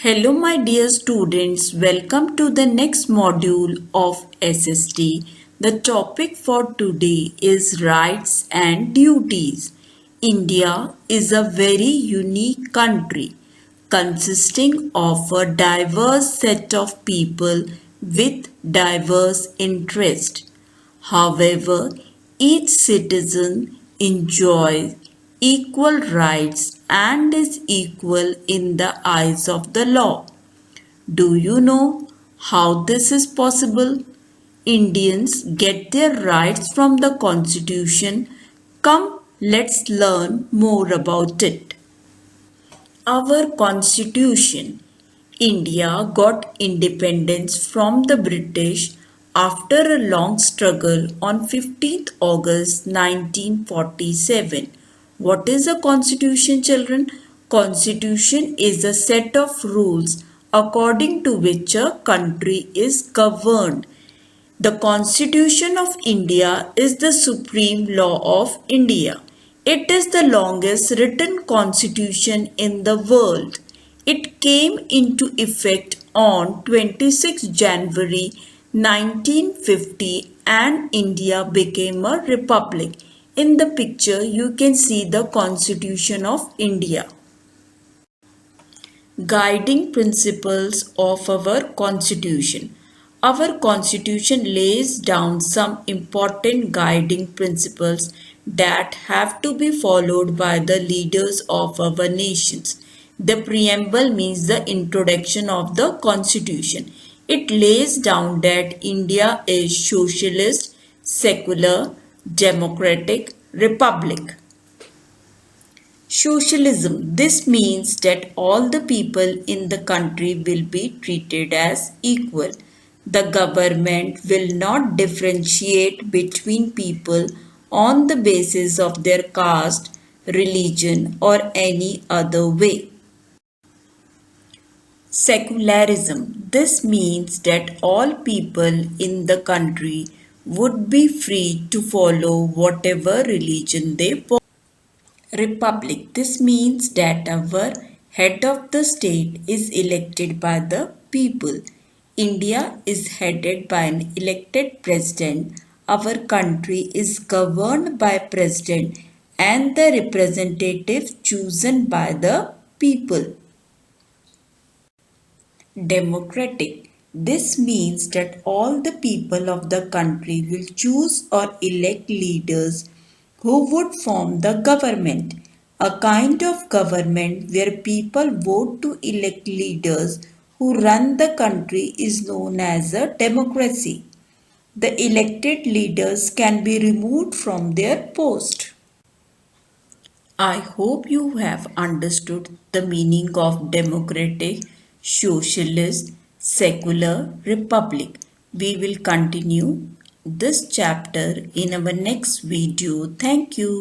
Hello my dear students, welcome to the next module of SST. The topic for today is rights and duties. India is a very unique country consisting of a diverse set of people with diverse interests. However, each citizen enjoys equal rights and is equal in the eyes of the law. Do you know how this is possible? Indians get their rights from the Constitution. Come, let's learn more about it. Our Constitution. India got independence from the British after a long struggle on 15th August 1947. What is a constitution, children? Constitution is a set of rules according to which a country is governed. The Constitution of India is the supreme law of India. It is the longest written constitution in the world. It came into effect on 26 January 1950 and India became a republic. In the picture you can see the Constitution of India. Guiding principles of our Constitution. Our Constitution lays down some important guiding principles that have to be followed by the leaders of our nations. The preamble means the introduction of the Constitution. It lays down that India is socialist, secular, democratic, republic. Socialism. This means that all the people in the country will be treated as equal. The government will not differentiate between people on the basis of their caste, religion, or any other way. Secularism. This means that all people in the country would be free to follow whatever religion they want. Republic. This means that our head of the state is elected by the people. India is headed by an elected president. Our country is governed by president and the representatives chosen by the people. Democratic. This means that all the people of the country will choose or elect leaders who would form the government. A kind of government where people vote to elect leaders who run the country is known as a democracy. The elected leaders can be removed from their post. I hope you have understood the meaning of democratic, socialist, secular, republic. We will continue this chapter in our next video. Thank you.